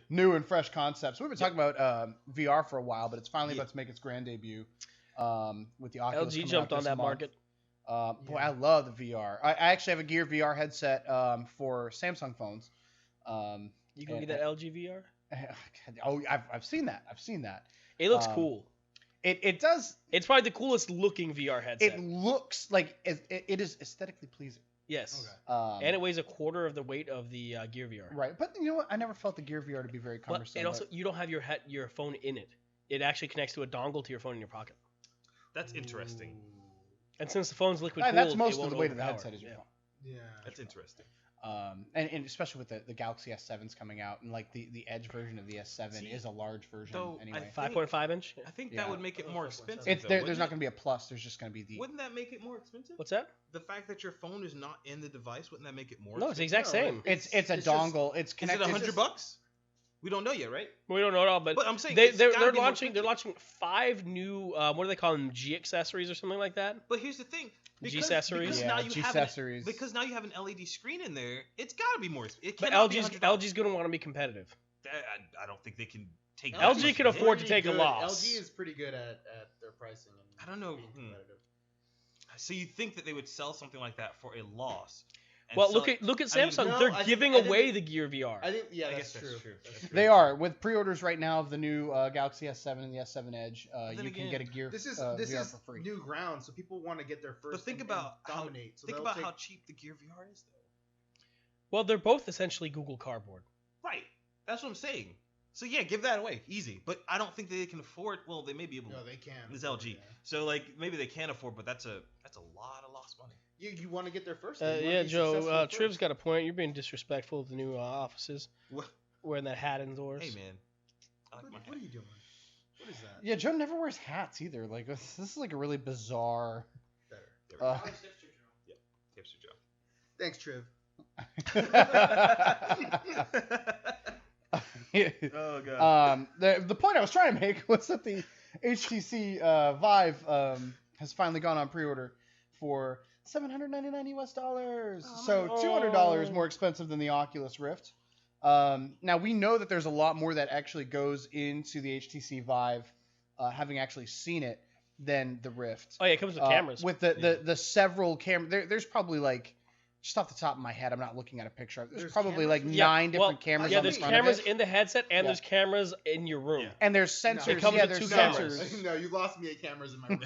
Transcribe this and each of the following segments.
new and fresh concepts. We've been talking about VR for a while, but it's finally about to make its grand debut with the Oculus. LG coming jumped out on this that month. market. Boy, I love the VR. I actually have a Gear VR headset for Samsung phones. You can get that LG VR. Oh, I've seen that. I've seen that. It looks cool. It does. It's probably the coolest looking VR headset. It looks like it is aesthetically pleasing. Yes. Okay. And it weighs a quarter of the weight of the Gear VR. Right, but you know what? I never felt the Gear VR to be very cumbersome. But it also you don't have your phone in it. It actually connects to a dongle to your phone in your pocket. That's interesting. And since the phone's liquid cooled, that's most it of won't the weight of the overpower. headset is your phone. Yeah. That's interesting. And especially with the Galaxy S7s coming out, and like the Edge version of the S7 is a large version anyway. 5.5 inch. I think that would make it more expensive. It's there's not going to be a plus. There's just going to be the. Wouldn't that make it more expensive? What's that? The fact that your phone is not in the device, wouldn't that make it more? No, it's the exact same. It's a dongle. It's Is connected. it $100? We don't know yet, right? We don't know at all, but I'm saying they're launching 5 new what do they call them, G accessories or something like that. But here's the thing. Because now you have an LED screen in there, it's got to be more. But LG's going to want to be competitive. I don't think they can take. LG can afford to take a loss. LG is pretty good at their pricing. And I don't know. So you think that they would sell something like that for a loss? Well, look at Samsung. They're giving away the Gear VR. I think that's true. They are with pre-orders right now of the new Galaxy S7 and the S7 Edge. You can get a Gear. This is VR for free. New ground, so people want to get their first. But think about dominate. how cheap the Gear VR is, though. Well, they're both essentially Google Cardboard. Right. That's what I'm saying. So yeah, give that away, easy. But I don't think they can afford. Well, they may be able. No, they can. It's LG, so like maybe they can afford, but that's a lot of lost money. You want to get there first. Yeah, Joe. Triv's got a point. You're being disrespectful of the new offices. What? Wearing that hat indoors. Hey man, I like my hat. What are you doing? What is that? Yeah, Joe never wears hats either. Like this is like a really bizarre. Better. Yep, hipster Joe. Thanks, Triv. Oh god. The point I was trying to make was that the HTC Vive has finally gone on pre-order for $799 US. So $200 more expensive than the Oculus Rift. Now we know that there's a lot more that actually goes into the HTC Vive, having actually seen it, than the Rift. Oh yeah, it comes with cameras. With the several cameras, there's probably like. Just off the top of my head, I'm not looking at a picture. There's probably like 9 different cameras. Yeah, on there's the front cameras of it. in the headset and there's cameras in your room. Yeah. And there's sensors. It comes with 2 cameras. Sensors. No, you lost me at cameras in my room.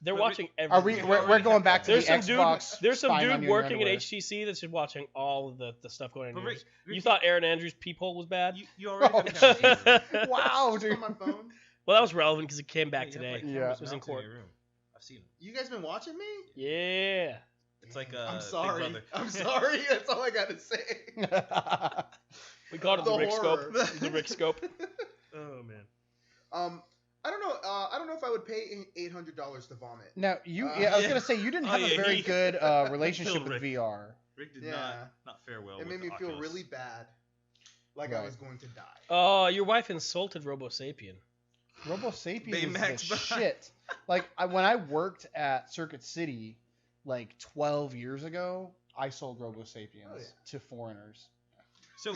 They're watching everything. We're going back to there's the some Xbox. Dude, there's some dude working at underwear. HTC that's just watching all of the stuff going on. Rick, you thought Aaron Andrews' peephole was bad? You already have Wow, dude. On my phone. Well, that was relevant because it came back today. Yeah. It was in court. I've seen them. You guys been watching me? Yeah. It's like I'm sorry. Big Brother. I'm sorry. That's all I got to say. We called it the Rick horror. Scope. The Rick Scope. Oh man. I don't know. I don't know if I would pay $800 to vomit. Now I was gonna say you didn't have a very good relationship with VR. Rick did Yeah. not fare well. It made me feel really bad, like I was going to die. Oh, your wife insulted Robo Sapien. Robo Sapien is Baymax the shit. Like when I worked at Circuit City, like 12 years ago, I sold Robo Sapiens to foreigners. So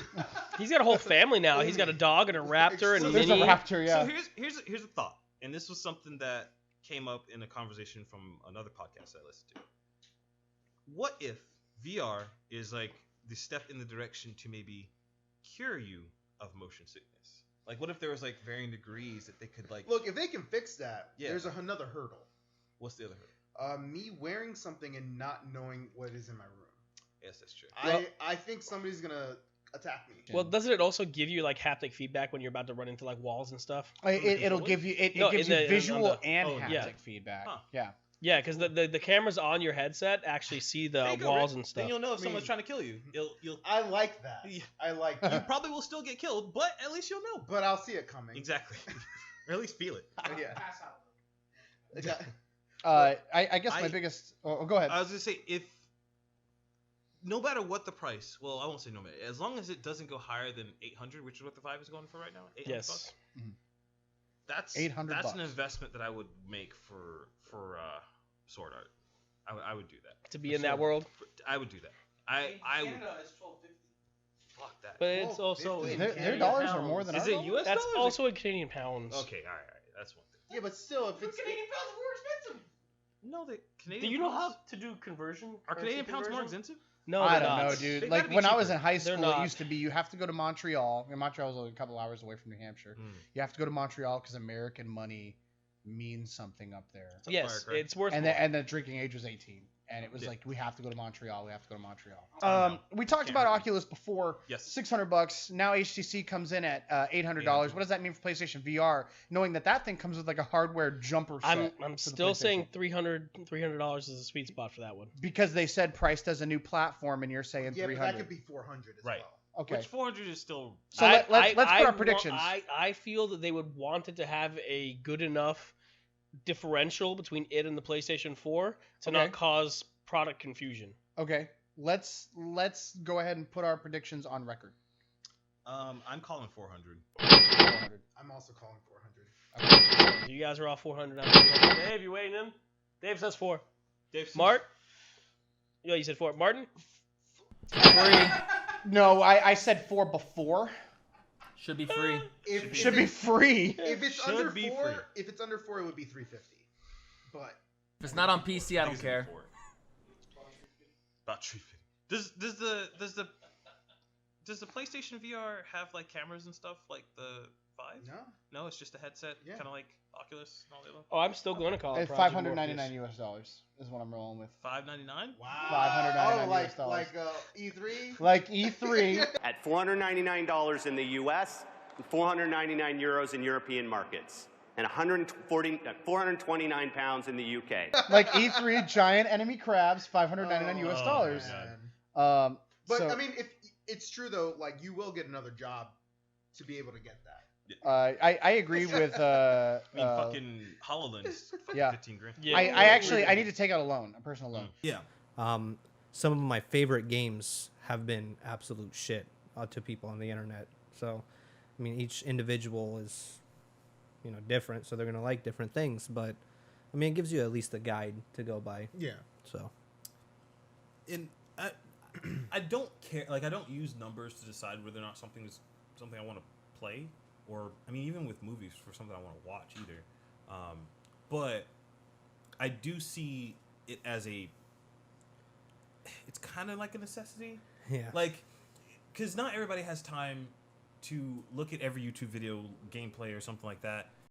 he's got a whole family now. He's got a dog and a raptor and a There's mini. a raptor, yeah. So here's a thought, and this was something that came up in a conversation from another podcast I listened to. What if VR is like the step in the direction to maybe cure you of motion sickness? Like, what if there was like varying degrees that they could like? Look, if they can fix that, there's another hurdle. What's the other hurdle? Me wearing something and not knowing what is in my room. Yes, that's true. I think somebody's gonna attack me. Well, doesn't it also give you like haptic feedback when you're about to run into like walls and stuff? It'll give you it gives you visual and haptic feedback. Huh. Yeah. Yeah, because the cameras on your headset actually see the walls and stuff. Then you'll know if someone's trying to kill you. You'll. I like that. I like You that. probably will still get killed, but at least you'll know. But I'll see it coming. Exactly. Or at least feel it. Yeah. I guess my biggest. Oh, go ahead. I was gonna say if no matter what the price, well, I won't say no matter, as long as it doesn't go higher than 800, which is what the Vive is going for right now. 800 Yes. bucks? Mhm. That's $800 That's bucks. an investment that I would make for Sword Art. I would do that. To be in that world. I would do that. I would. Canada is $12.50. Fuck that. But it's also 50 in Their Canadian dollars are pounds. more than Is our it dollars? US That's dollars? also in Canadian pounds. Okay, all right. That's one thing. Yeah, but still, if it's Canadian pounds more expensive. No, the Canadian. Do you know how pounds- to do conversion? Are currency Canadian pounds more conversion? expensive? No, I they're don't not. know, dude. They Like gotta be when I was cheaper. in high They're school, it not. used to be you have to go to Montreal, and Montreal's only a couple hours away from New Hampshire. You have to go to Montreal because American money means something up there. It's a Yes, fire cry. it's worth And more. the drinking age was 18, and it was Yeah. like we have to go to Montreal. We have to go to Montreal. down. We talked Can't about hurt me. Oculus before. Yes. $600. Now HTC comes in at $800. What does that mean for PlayStation VR? Knowing that thing comes with like a hardware jumper set. I'm for the still saying PlayStation. $300 is a sweet spot for that one. Because they said priced as a new platform, and you're saying yeah, but 300. that could be 400 as Right. well. Okay. Which 400 is still. So let's put our predictions. I feel that they would want it to have a good enough differential between it and the PlayStation 4 to Okay. not cause product confusion. Okay, let's go ahead and put our predictions on record. I'm calling 400. 400. I'm also calling 400. Okay. So you guys are all 400. I'm 300. Dave, you waiting in? Dave says 4. Dave, Mart? Yeah, you said 4. Martin? Free. No, I said 4 before. Should be free. If Should be free. If it's Should under be 4, free. if it's under 4, it would be 350. But If it's not on PC, I don't care. About 350. Does the PlayStation VR have like cameras and stuff like the Vive? no. No, it's just a headset, Yeah. kind of like Oculus and all the other. Oh, I'm still going to call it It's Project $599 Morpheus. US is what I'm rolling with. $599. Wow. $599 Oh, like US dollars. E3. Like E3. At $499 in the US, and 499 euros in European markets, and 429 pounds in the UK. Like E3 giant enemy crabs, $599 US dollars. Man. But So, I mean, if it's true though, like you will get another job to be able to get that. I agree with. I mean, fucking HoloLens, fucking yeah. 15 grand. Yeah. I need to take out a loan, a personal loan. Yeah. Some of my favorite games have been absolute shit to people on the internet. So, I mean, each individual is, different, so they're gonna like different things. But, I mean, it gives you at least a guide to go by. Yeah. So. And I don't care. Like, I don't use numbers to decide whether or not something is something I want to play, or I mean, even with movies for something I want to watch either. But I do see it as it's kind of like a necessity. Yeah. Like, because not everybody has time to look at every YouTube video gameplay or something like that